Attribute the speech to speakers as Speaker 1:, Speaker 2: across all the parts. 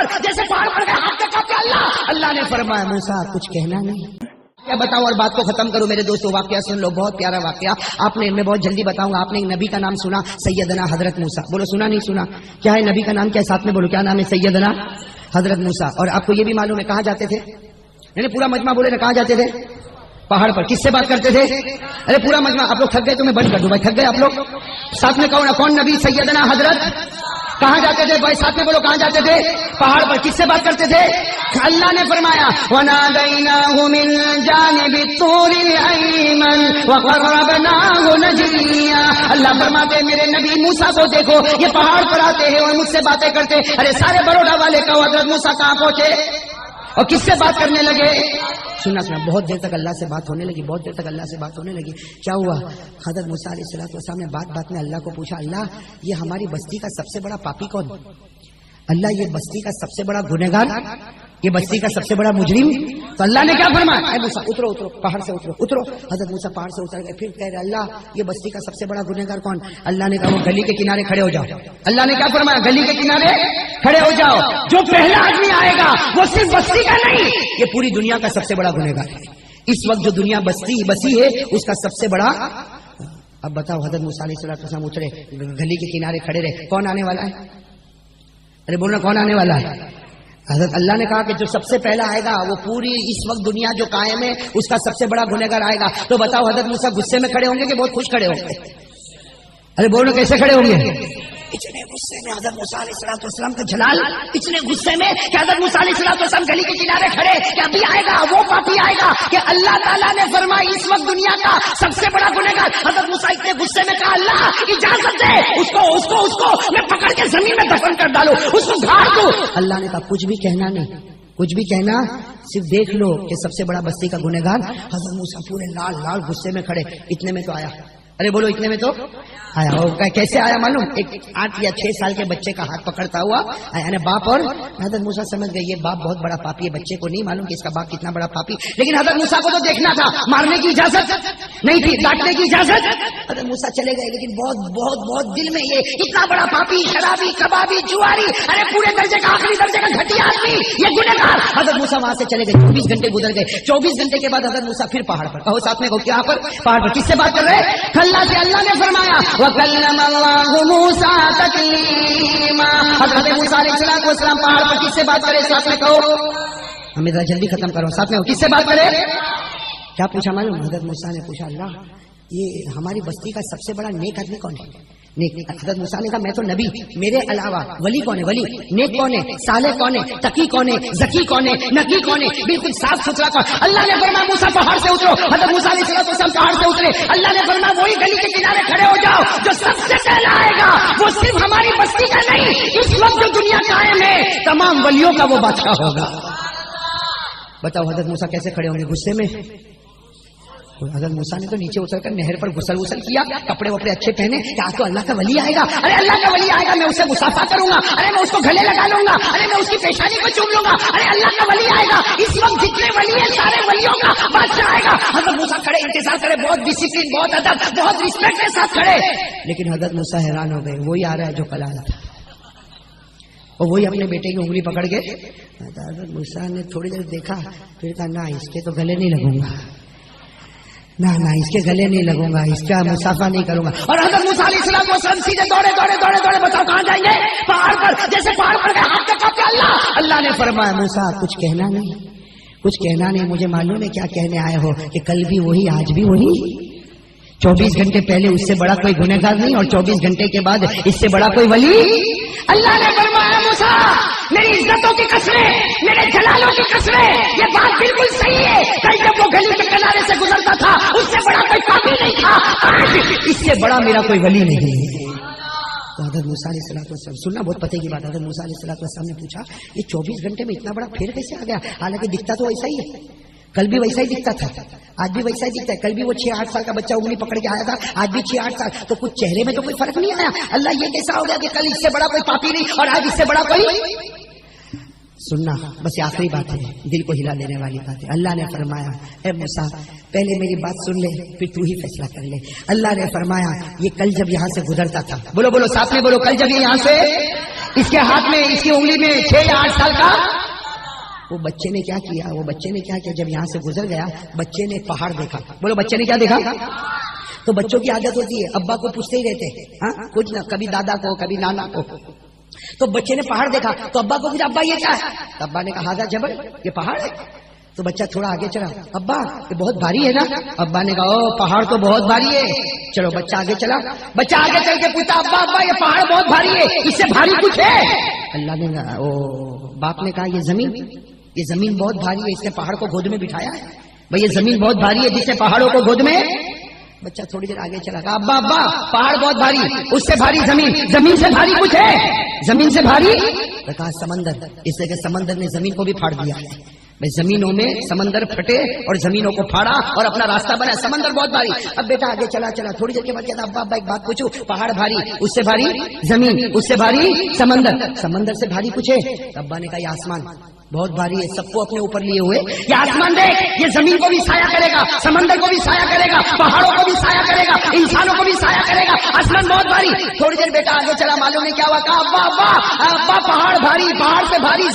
Speaker 1: پر جیسے پہاڑ پر گئے ہاتھ کانپے اللہ نے فرمایا موسیٰ کچھ کہنا نہیں. کیا بتاؤں اور بات کو ختم کروں میرے دوستو. واقعہ سن لو, بہت پیارا واقعہ. آپ نے, میں بہت جلدی بتاؤں گا. آپ نے ایک نبی کا نام سنا, سیدنا حضرت موسیٰ. بولو سنا نہیں سنا؟ کیا ہے نبی کا نام, کیا ساتھ میں بولو کیا نام ہے؟ سیدنا حضرت موسیٰ. اور آپ کو یہ بھی معلوم ہے کہاں جاتے تھے؟ یعنی پورا مجمع بولے نا, کہاں جاتے تھے؟ پہاڑ پر. کس سے بات کرتے تھے؟ ارے پورا مجمع. آپ لوگ تھک گئے تو میں بند کر دوں بھائی, تھک گئے آپ لوگ. ساتھ میں کون نبی؟ سیدنا حضرت. کہاں جاتے تھے بھائی؟ ساتھ میں بولو کہاں جاتے تھے؟ پہاڑ پر. کس سے بات کرتے تھے؟ اللہ نے فرمایا وَنَادَيْنَاهُ مِن جَانِبِ الطُّورِ الْأَيْمَنِ وَقَرَّبْنَاهُ نَجِيًّا. اللہ فرماتے ہیں میرے نبی موسیٰ کو دیکھو, یہ پہاڑ پر آتے ہیں اور مجھ سے باتیں کرتے. ارے سارے بروڈا والے کہو حضرت موسیٰ کہاں پہنچے اور کس سے بات کرنے لگے؟ سننا بہت دیر تک اللہ سے بات ہونے لگی, بہت دیر تک اللہ سے بات ہونے لگی. کیا ہوا؟ حضرت موسیٰ علیہ السلام نے بات میں اللہ کو پوچھا, اللہ یہ ہماری بستی کا سب سے بڑا پاپی کون؟ اللہ یہ بستی کا سب سے بڑا گنہگار, یہ بستی کا سب سے بڑا مجرم. تو اللہ نے کیا فرمایا؟ اے موسیٰ اترو پہاڑ سے اترو. حضرت موسیٰ پہاڑ سے اتر گئے. پھر کہہ رہے اللہ یہ بستی کا سب سے بڑا گنہگار کون؟ اللہ نے کہا وہ گلی کے کنارے کھڑے ہو جاؤ. اللہ نے کیا فرمایا؟ گلی کے کنارے کھڑے ہو جاؤ. جو پہلا آدمی آئے گا وہ صرف بستی کا نہیں, یہ پوری دنیا کا سب سے بڑا گنہگار ہے. اس وقت جو دنیا بسی ہے اس کا سب سے بڑا. اب بتاؤ حضرت موسیٰ علیہ السلام اترے, گلی کے کنارے کھڑے رہے. کون آنے والا ہے؟ ارے بولنا کون آنے والا ہے؟ حضرت اللہ نے کہا کہ جو سب سے پہلا آئے گا وہ پوری اس وقت دنیا جو قائم ہے اس کا سب سے بڑا گنہگار آئے گا. تو بتاؤ حضرت موسیٰ غصے میں کھڑے ہوں گے کہ بہت خوش کھڑے ہوں گے؟ ارے بولنا کیسے کھڑے ہوں گے؟ اتنے غصے میں حضرت موسیٰ علیہ السلام کا جلال, اتنے غصے میں کہ حضرت موسیٰ علیہ السلام گلی کے کنارے کھڑے کہ ابھی آئے گا وہ پاپی آئے گا کہ اللہ تعالیٰ نے فرمایا اس وقت دنیا کا سب سے بڑا گنہگار. حضرت موسیٰ اتنے غصے میں کہا اللہ اجازت دے اس کو میں پکڑ کے زمین میں دفن کر ڈالوں, اس کو گھاڑ دوں. اللہ نے کہا کچھ بھی کہنا نہیں, کچھ بھی کہنا, صرف دیکھ لو کہ سب سے بڑا بستی کا گنہگار. حضرت موسیٰ پورے لال غصے میں کھڑے. اتنے میں تو آیا. ارے بولو اتنے میں تو آیا. کیسے آیا معلوم؟ ایک 8 یا 6 سال کے بچے کا ہاتھ پکڑتا ہوا یعنی باپ. اور حضرت موسیٰ سمجھ گئے یہ باپ بہت بڑا پاپی ہے. بچے کو نہیں معلوم کہ اس کا باپ کتنا بڑا پاپی, لیکن حضرت موسیٰ کو تو دیکھنا تھا. مارنے کی اجازت نہیں تھی, ڈانٹنے کی اجازت. حضرت موسیٰ چلے گئے, لیکن بہت دل میں یہ اتنا بڑا پاپی, شرابی, کبابی, جواری, ارے پورے درجے کا آخری درجے کا گھٹیا آدمی, یہ گنہگار. حضرت موسیٰ وہاں سے چلے گئے. 24 گھنٹے گزر گئے. 24 گھنٹے کے بعد حضرت موسیٰ پھر پہاڑ پر. کہو ساتھ میں, کہو کیا پر؟ پہاڑ پر. کس سے بات کر رہے؟ اللہ سے. اللہ نے فرمایا وَكَلَّمَ اللَّهُ مُوسَىٰ تَكْلِيمًا. حضرت موسیٰ علیہ السلام پہاڑ پر کس سے بات کرے؟ ساتھ میں کہو. ہمیں ذرا جلدی ختم کرو. ساتھ میں کس سے بات کرے؟ کیا پوچھا معلوم؟ حضرت موسیٰ نے پوچھا اللہ یہ ہماری بستی کا سب سے بڑا نیک آدمی کون ہے؟ نیک. حضرت موسیٰ نے کہا میں تو نبی, میرے علاوہ ولی کون ہے؟ ولی. نیک کون ہے؟ صالح کون ہے؟ تقی کون ہے؟ ذکی کون ہے؟ نقی کون ہے؟ بالکل صاف ستھرا کون؟ اللہ نے فرمایا موسیٰ پہاڑ سے اترو. حضرت موسیٰ علیہ السلام پہاڑ سے اترے. اللہ نے فرمایا وہی گلی کے کنارے کھڑے ہو جاؤ جو سب سے پہلا آئے گا وہ صرف ہماری بستی کا نہیں, اس وقت جو دنیا قائم ہے تمام ولیوں کا وہ بادشاہ ہوگا. بتاؤ حضرت موسیٰ کیسے کھڑے ہوں گے غصے میں؟ حضرت موسیٰ نے تو نیچے اتر کر نہر پر غسل کیا, کپڑے وپڑے اچھے پہنے کہ آج تو اللہ کا ولی آئے گا. ارے اللہ کا ولی آئے گا, میں اسے مصافحہ کروں گا, ارے میں اس کو گلے لگا لوں گا, ارے میں اس کی پیشانی کو چوم لوں گا. ارے اللہ کا ولی آئے گا. اس وقت جتنے ولی ہیں سارے ولیوں کا بادشاہ آئے گا. حضرت موسیٰ کھڑے, انتظار کرے, بہت ڈسپلن, بہت ادب, بہت رسپیکٹ کے ساتھ کھڑے. لیکن حضرت موسیٰ حیران ہو گئے, وہی آ رہا ہے جو کل آیا تھا, اور وہی اپنے بیٹے کی انگلی پکڑ کے. حضرت موسیٰ نے تھوڑی دیر دیکھا, پھر کہا نہ اس کے تو گلے نہیں لگوں گا, نہ اس کے گلے نہیں لگوں گا, اس کا مسافہ نہیں کروں گا. اور حضرت موسیٰ علیہ السلام سیدھے دوڑے. بتاؤ کہاں جائیں گے؟ پہاڑ پر. جیسے پہاڑ پر گئے ہاتھ کانپے اللہ نے فرمایا موسیٰ کچھ کہنا نہیں, کچھ کہنا نہیں. مجھے معلوم ہے کیا کہنے آئے ہو کہ کل بھی وہی آج بھی وہی. 24 گھنٹے پہلے اس سے بڑا کوئی گنہگار نہیں, اور 24 گھنٹے کے بعد اس سے بڑا کوئی ولی. اللہ نے فرمایا موسیٰ میری عزتوں کی قسمیں, میرے جلالوں کی قسمیں, یہ بات بالکل صحیح ہے. کل جب وہ گلی کے کنارے سے گزرتا تھا اس سے بڑا کوئی پاپی نہیں تھا, آج اس سے بڑا میرا کوئی ولی نہیں ہے. تو حضرت موسیٰ علیہ السلام سننا بہت پتے کی بات. حضرت موسیٰ علیہ السلام نے پوچھا یہ 24 گھنٹے میں اتنا بڑا پھر کیسے آ گیا؟ حالانکہ دکھتا تو ویسا ہی ہے, کل بھی ویسا ہی دکھتا تھا, آج بھی ویسا ہی دکھتا ہے. کل بھی وہ 6-8 سال کا بچہ انگلی پکڑ کے آیا تھا, آج بھی 6-8 سال. تو کچھ چہرے میں تو کوئی فرق نہیں آیا. اللہ یہ کیسا ہو گیا کہ کل اس سے بڑا کوئی پاپی نہیں اور آج اس سے بڑا کوئی. سننا بس یہ آخری بات ہے, دل کو ہلا دینے والی بات ہے. اللہ نے فرمایا اے موسیٰ پہلے میری بات سن لے, پھر تو ہی فیصلہ کر لے. اللہ نے فرمایا یہ کل جب یہاں سے گزرتا تھا, بولو ساتھ میں بولو, کل جب یہ یہاں سے اس کے ہاتھ میں اس کی انگلی میں 6 یا 8 سال کا. وہ بچے نے کیا کیا؟ وہ بچے نے کیا کیا؟ جب یہاں سے گزر گیا بچے نے پہاڑ دیکھا. بولو بچے نے کیا دیکھا؟ تو بچوں کی عادت ہوتی ہے ابا کو پوچھتے ہی رہتے ہیں ہاں کچھ نہ، کبھی دادا کو کبھی نانا کو. تو بچے نے پہاڑ دیکھا تو ابا کو پوچھا ابا یہ کیا ہے؟ ابا نے کہا ہاں جبل، یہ پہاڑ ہے. تو بچہ تھوڑا آگے چلا، ابا یہ بہت بھاری ہے نا؟ ابا نے کہا او پہاڑ تو بہت بھاری ہے. چلو بچہ آگے چلا، بچہ آگے چل کے پوچھا ابا ابا یہ پہاڑ بہت بھاری ہے، اس سے بھاری کچھ ہے؟ اللہ نے کہا او باپ نے کہا یہ زمین بہت بھاری ہے، اس نے پہاڑ کو گود میں بٹھایا ہے. بھائی یہ زمین بہت بھاری ہے جس نے پہاڑوں کو گود میں. بچہ تھوڑی دیر آگے چلا گا، ابا ابا پہاڑ بہت بھاری، اس سے بھاری زمین سے بھاری کچھ ہے؟ زمین سے بھاری؟ کہا سمندر، اس لیے کہ سمندر نے زمین کو بھی پھاڑ دیا ہے. بھائی زمینوں میں سمندر پھٹے اور زمینوں کو پھاڑا اور اپنا راستہ بنا. سمندر بہت بھاری. اب بیٹا آگے چلا تھوڑی دیر کے بعد کہتا ابا ابا ایک بات پوچھوں، پہاڑ بھاری، اس سے بھاری زمین، اس سے بھاری سمندر سے بھاری کچھ ہے؟ ابا نے کہا یہ آسمان بہت بھاری ہے، سب کو اپنے اوپر لیے ہوئے. یہ آسمان دیکھ، یہ زمین کو بھی سایہ کرے گا، سمندر کو بھی سایہ کرے گا، پہاڑوں کو بھی سایہ کرے گا، انسانوں کو بھی سایہ کرے گا. آسمان بہت بھاری. تھوڑی دیر بیٹا آگے چلا، معلوم نہیں کیا ہوا. کہا ابا ابا ابا پہاڑ بھاری، پہاڑ سے بھاری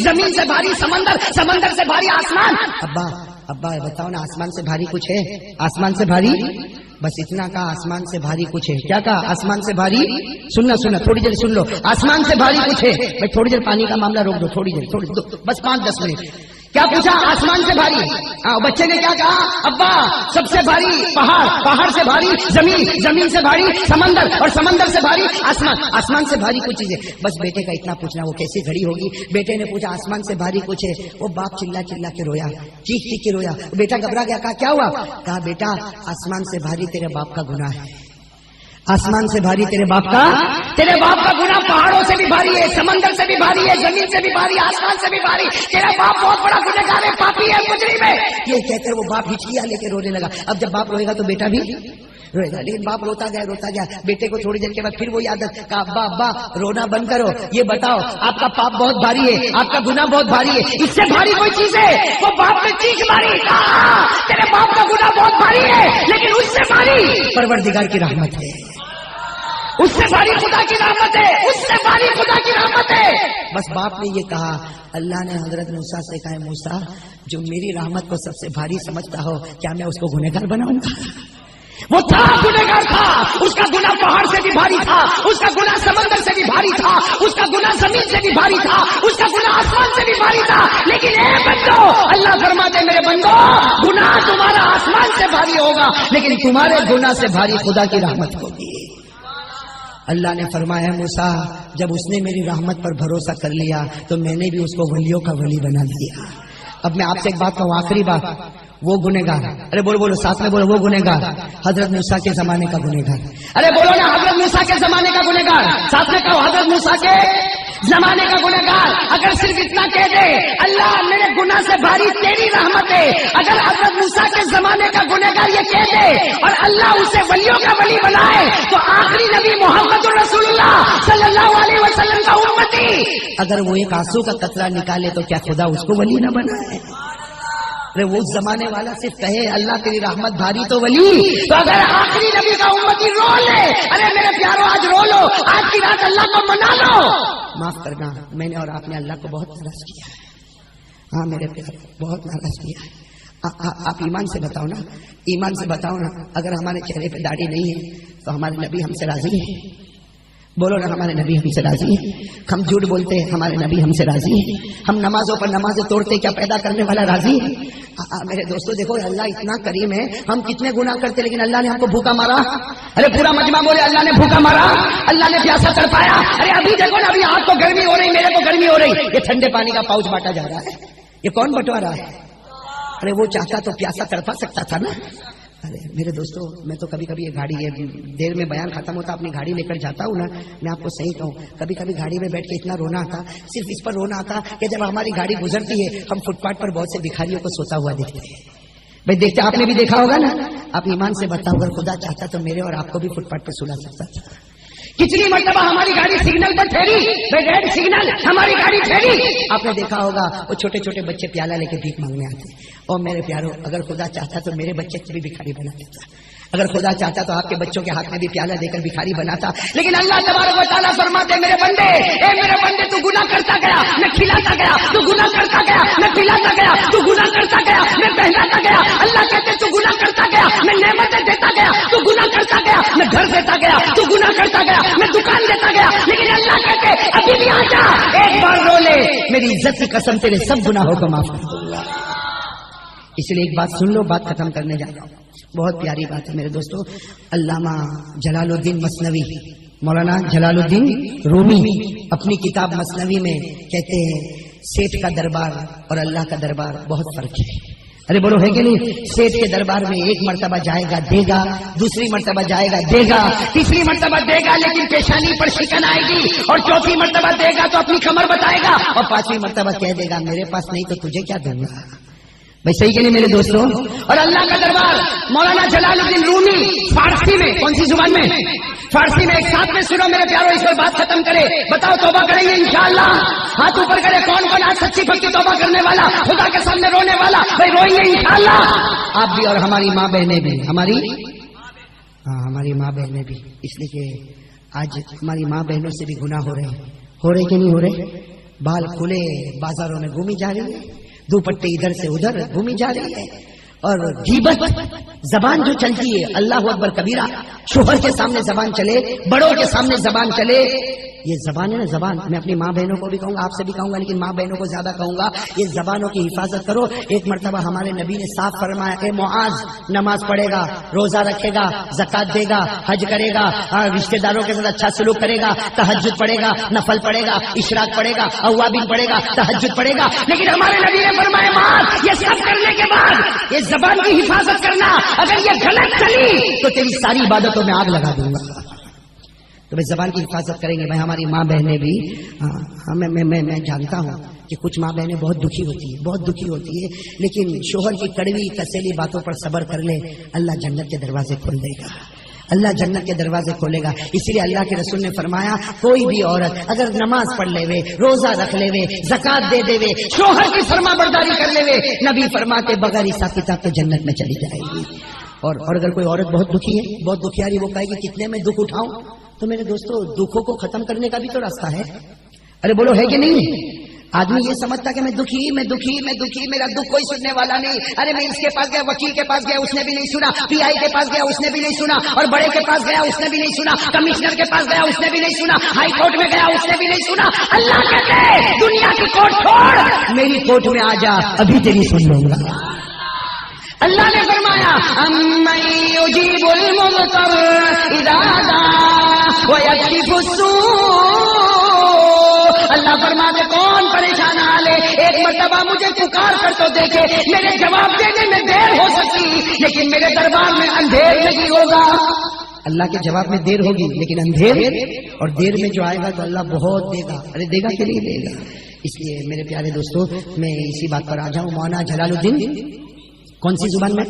Speaker 1: زمین سے بھاری سمندر سے بھاری آسمان. ابا ابا بتاؤ نا آسمان سے بھاری کچھ ہے؟ آسمان سے بھاری بس اتنا کہا، آسمان سے بھاری کچھ ہے. کیا کہا؟ آسمان سے بھاری. سننا تھوڑی دیر سن لو. آسمان سے بھاری کچھ ہے. بھائی تھوڑی دیر پانی کا معاملہ روک دو، تھوڑی دیر بس 5-10 منٹ. کیا پوچھا؟ آسمان سے بھاری. بچے نے کیا کہا؟ ابا سب سے بھاری پہاڑ سے بھاری زمین سے بھاری سمندر، اور سمندر سے بھاری آسمان سے بھاری کچھ چیزیں. بس بیٹے کا اتنا پوچھنا. وہ کیسی گھڑی ہوگی؟ بیٹے نے پوچھا آسمان سے بھاری کچھ ہے. وہ باپ چلا کے رویا، چیخ کے رویا. بیٹا گھبرا گیا. کہا کیا ہوا؟ کہا بیٹا آسمان سے بھاری تیرے باپ کا گناہ ہے. آسمان سے بھاری تیرے باپ کا گناہ پہاڑوں سے بھی بھاری ہے، سمندر سے بھی بھاری ہے، زمین سے بھی بھاری، آسمان سے بھی بھاری. تیرا باپ بہت بڑا گنہگار ہے، پاپی ہے، مجرم ہے. یہ کہتے وہ باپ ہچکیا لے کے رونے لگا. اب جب باپ روئے گا تو بیٹا بھی روئے گا. لیکن باپ روتا گیا. بیٹے کو تھوڑی دیر کے بعد پھر وہی عادت. کہا ابا ابا رونا بند کرو. یہ بتاؤ آپ کا پاپ بہت بھاری ہے، آپ کا گناہ بہت بھاری ہے، اس سے بھاری کوئی چیز ہے؟ وہ باپ نے چیخ ماری. کہا تیرے باپ کا گناہ بہت بھاری ہے، لیکن اس سے بھاری پروردگار کی رحمت ہے، اس سے بھاری خدا کی رحمت ہے، اس سے بھاری خدا کی رحمت ہے. بس باپ نے یہ کہا. اللہ نے حضرت موسیٰ سے کہا موسیٰ جو میری رحمت کو سب سے بھاری سمجھتا ہو، کیا میں اس کو گنہگار بناؤں گا؟ وہ تھا گنہگار تھا، اس کا گناہ پہاڑ سے بھی بھاری تھا، اس کا گناہ سمندر سے بھی بھاری تھا، اس کا گناہ زمین سے بھی بھاری تھا، اس کا گناہ آسمان سے بھی بھاری تھا. لیکن اے بندو، اللہ فرماتے میرے بندو گناہ تمہارا آسمان سے بھاری ہوگا، لیکن تمہارے گناہ سے بھاری خدا کی رحمت ہوگی. اللہ نے فرمایا موسیٰ جب اس نے میری رحمت پر بھروسہ کر لیا تو میں نے بھی اس کو ولیوں کا ولی بنا دیا. اب میں آپ سے ایک بات کہوں، آخری بات. وہ گنہگار، ارے بولو ساتھ میں بولو، وہ گنہگار حضرت موسیٰ کے زمانے کا گنہگار. ارے بولو نا حضرت موسیٰ کے زمانے کا گنہگار. ساتھ میں کہو حضرت موسیٰ کے زمانے کا گنہگار. اگر صرف اتنا کہہ دے اللہ میرے گناہ سے بھاری تیری رحمت ہے، اگر حضرت موسیٰ کے زمانے کا گنہگار یہ کہہ دے اور اللہ اسے ولیوں کا ولی بنائے تو آخری نبی محمد رسول اللہ صلی اللہ علیہ وسلم کا امتی اگر وہ ایک آنسو کا قطرہ نکالے تو کیا خدا اس کو ولی نہ بنائے؟ ارے وہ زمانے والا صرف کہے اللہ تیری رحمت بھاری تو ولی، تو اگر آخری نبی کا امتی رو لے، ارے میرے پیارو آج رو لو، آج کی رات اللہ کو منا لو. معاف کرنا میں نے اور آپ نے اللہ کو بہت ناراض کیا ہے. ہاں میرے پیارے بہت ناراض کیا ہے. آپ ایمان سے بتاؤ نا، اگر ہمارے چہرے پہ داڑھی نہیں ہے تو ہمارے نبی ہم سے راضی ہے؟ بولو نا ہمارے نبی ہم سے راضی ہے. ہم جھوٹ بولتے ہیں ہمارے نبی ہم سے راضی ہے. ہم نمازوں پر نمازیں توڑتے کیا پیدا کرنے والا راضی ہے؟ میرے دوستو دیکھو اللہ اتنا کریم ہے، ہم کتنے گناہ کرتے لیکن اللہ نے ہم کو بھوکا مارا. ارے پورا مجمع بولے اللہ نے بھوکا مارا، اللہ نے پیاسا تڑپایا. ارے ابھی دیکھو نا، ابھی آپ کو گرمی ہو رہی، میرے کو گرمی ہو رہی، یہ ٹھنڈے پانی کا پاؤچ بانٹا جا رہا ہے. یہ کون بٹوا رہا ہے؟ ارے وہ چاہتا تو پیاسا تڑپا سکتا تھا نا. ارے میرے دوستو میں تو کبھی کبھی یہ گاڑی ہے دیر میں بیان ختم ہوتا اپنی گاڑی لے کر جاتا ہوں نا، میں آپ کو صحیح کہوں کبھی کبھی گاڑی میں بیٹھ کے اتنا رونا آتا، صرف اس پر رونا آتا کہ جب ہماری گاڑی گزرتی ہے ہم فٹ پاتھ پر بہت سے بھکاریوں کو سوتا ہوا دیکھتے ہیں. بھائی دیکھتے آپ نے بھی دیکھا ہوگا نا. آپ ایمان سے بتاؤ اگر خدا چاہتا تو میرے اور آپ کو بھی فٹ پاتھ پر سلا سکتا تھا. کتنی مرتبہ ہماری گاڑی سگنل پر ٹھہری، ریڈ سگنل ہماری گاڑی ٹھہری. آپ نے دیکھا ہوگا وہ چھوٹے چھوٹے بچے پیالہ لے کے بھیک مانگنے آتے. اور میرے پیارو اگر خدا چاہتا تو میرے بچے کو بھی بھکاری بنا دیتا. اگر خدا چاہتا تو آپ کے بچوں کے ہاتھ میں بھی پیالہ دے کر بھکاری بناتا، لیکن اللہ تبارک و تعالیٰ فرماتے میرے بندے، اے میرے بندے تو گناہ کرتا گیا، میں کھلاتا گیا، تو گناہ کرتا گیا، میں پلاتا گیا، تو گناہ کرتا گیا، میں پہناتا گیا۔ اللہ کہتے تو گناہ کرتا گیا، میں نعمتیں دیتا گیا، تو گناہ کرتا گیا، میں گھر دیتا گیا، تو گناہ کرتا گیا، میں دکان دیتا گیا، لیکن اللہ کہتے ابھی بھی آ جا، ایک بار رو لے، میری عزت کی قسم تیرے سب گناہوں کو معاف کر دوں گا۔ اس لیے ایک بات سن لو، بات ختم کرنے جا رہا ہوں، بہت پیاری بات ہے میرے دوستو۔ علامہ جلال الدین مثنوی، مولانا جلال الدین رومی اپنی کتاب مثنوی میں کہتے ہیں سیٹھ کا دربار اور اللہ کا دربار بہت فرق ہے۔ ارے بولو ہے کہ نہیں؟ سیٹھ کے دربار میں ایک مرتبہ جائے گا دے گا، دوسری مرتبہ جائے گا دے گا، تیسری مرتبہ دے گا لیکن پیشانی پر شکن آئے گی، اور چوتھی مرتبہ دے گا تو اپنی کمر بتائے گا، اور پانچویں مرتبہ کہہ دے گا میرے پاس نہیں تو تجھے کیا دوں گا۔ بھائی صحیح کہ نہیں میرے دوستوں؟ اور اللہ کا دربار مولانا جلال الدین رومی فارسی میں، کون سی زبان میں؟ فارسی میں۔ ایک ساتھ میں سنو میرے پیارو، اس پر بات ختم کرے، بتاؤ توبہ کریں گے انشاءاللہ؟ ہاتھ اوپر کرے، کون کون آج سچی پکی توبہ کرنے والا، خدا کے سامنے رونے والا؟ بھائی روئیں گے انشاءاللہ آپ بھی اور ہماری ماں بہنیں بھی، ہماری ماں بہنیں بھی، اس لیے کہ آج ہماری ماں بہنوں سے بھی گناہ ہو رہے کہ نہیں ہو رہے؟ بال کھلے بازاروں میں گھومی جا رہی ہے، دوپٹے ادھر سے ادھر گھومی جا رہی ہے، اور غیبت زبان جو چلتی ہے، اللہ اکبر کبیرہ، شوہر کے سامنے زبان چلے، بڑوں کے سامنے زبان چلے، یہ زبان ہے نا زبان، میں اپنی ماں بہنوں کو بھی کہوں گا، آپ سے بھی کہوں گا، لیکن ماں بہنوں کو زیادہ کہوں گا، یہ زبانوں کی حفاظت کرو۔ ایک مرتبہ ہمارے نبی نے صاف فرمایا کہ معاذ نماز پڑھے گا، روزہ رکھے گا، زکات دے گا، حج کرے گا، رشتہ داروں کے ساتھ اچھا سلوک کرے گا، تہجد پڑھے گا، نفل پڑھے گا، اشراق پڑھے گا، اوابین پڑھے گا، تہجد پڑھے گا، لیکن ہمارے نبی نے فرمایا معاذ یہ سب کرنے کے بعد یہ زبان کی حفاظت کرنا، اگر یہ غلط چلی تو تیری ساری عبادتوں میں آگ لگا دوں گا۔ تو بھائی زبان کی حفاظت کریں گے۔ بھائی ہماری ماں بہنیں بھی، میں جانتا ہوں کہ کچھ ماں بہنیں بہت دکھی ہوتی ہے، لیکن شوہر کی کڑوی کسیلی باتوں پر صبر کر لے، اللہ جنت کے دروازے کھول دے گا، اللہ جنت کے دروازے کھولے گا۔ اسی لیے اللہ کے رسول نے فرمایا کوئی بھی عورت اگر نماز پڑھ لے وے، روزہ رکھ لے وے، زکات دے دے وے، شوہر کی فرما برداری کر لے وے، نبی فرماتے بغیر حساب کتاب کے جنت میں چلی جائے گی۔ اور اگر کوئی عورت بہت دکھی ہے، بہت دکھیاری، وہ کہے گی کتنے میں دکھ اٹھاؤں، تو میرے دوستو دکھوں کو ختم کرنے کا بھی تو راستہ ہے۔ ارے بولو ہے کہ نہیں؟ آدمی یہ سمجھتا کہ میں دکھی، میرا دکھ کوئی سننے والا نہیں۔ ارے میں اس کے پاس گیا، وکیل کے پاس گیا، اس نے بھی نہیں سنا، پی آئی کے پاس گیا، اس نے بھی نہیں سنا، اور بڑے کے پاس گیا، اس نے بھی نہیں سنا، کمشنر کے پاس گیا، اس نے بھی نہیں سنا، ہائی کورٹ میں گیا، اس نے بھی نہیں سنا۔ اللہ کہتے ہیں دنیا کی کورٹ چھوڑ، میری کورٹ میں آ جا، ابھی تیری سن لوں گا۔ اللہ نے فرمایا امن یجیب المضطر اذا دعا ویکشف السوء، اللہ فرماتے کون پریشان حالے ایک مرتبہ مجھے پکار کر تو دیکھے، میرے جواب دینے میں دیر ہو سکتی لیکن میرے دربار میں اندھیر نہیں ہوگا۔ اللہ کے جواب میں دیر ہوگی لیکن اندھیر اور دیر میں جو آئے گا تو اللہ بہت دے گا۔ ارے دے گا کہ نہیں دے گا؟ اس لیے میرے پیارے دوستو میں اسی بات پر آ جاؤں۔ مولانا جلال الدین کون سی زبان میں؟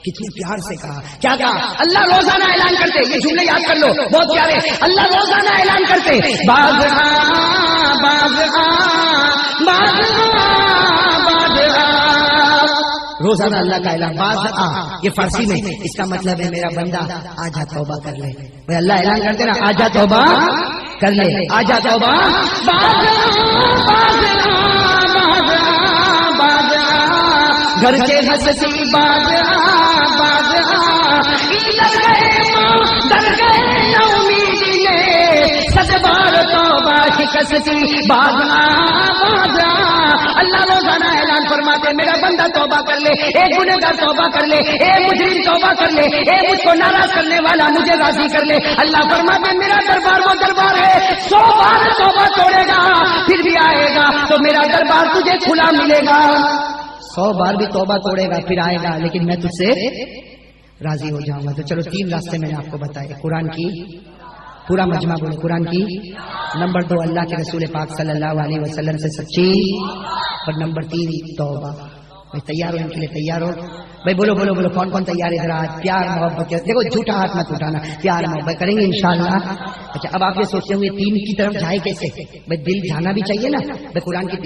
Speaker 1: کتنے پیار سے کہا، کیا کہا؟ اللہ روزانہ اعلان کرتے، یہ جملے یاد کر لو بہت پیارے، اللہ روزانہ اعلان کرتے باز روزانہ اللہ کا اعلان، باز یہ فارسی میں، اس کا مطلب ہے میرا بندہ آجا توبہ کر لے۔ بھائی اللہ اعلان کرتے نا آجا توبہ کر لے، آجا توبہ، گھر کے ہنسی باز در گئے امیدی نے صد بار توبہ شکستی باز اللہ روزانہ اعلان فرماتے میرا بندہ توبہ کر لے، ایک گنہگار توبہ کر لے، ایک مجرم توبہ کر لے، ایک مجھ کو ناراض کرنے والا مجھے راضی کر لے۔ اللہ فرماتے میرا دربار وہ دربار ہے 100 بار توبہ توڑے گا پھر بھی آئے گا تو میرا دربار تجھے کھلا ملے گا۔ 100 بار بھی توبہ توڑے گا پھر آئے گا لیکن میں تجھ سے راضی ہو جاؤں گا۔ تو چلو 3 راستے میں نے آپ کو بتائے، قرآن کی پورا مجمع بولے، قرآن کی، نمبر 2 اللہ کے رسول پاک صلی اللہ علیہ وسلم سے سچی، اور نمبر 3 توبہ۔ میں تیار ہوں ان کے لیے، تیار ہو بھائی؟ بولو بولو بولو، کون کون تیار ہے؟ ذرا پیار محبت، دیکھو جھوٹا ہاتھ مت اٹھانا، پیار محبت کریں گے انشاءاللہ۔ اچھا اب آپ یہ سوچتے ہوں گے 3 کی طرف جائے کیسے؟ بھائی دل جانا بھی چاہیے نا، بھائی قرآن کی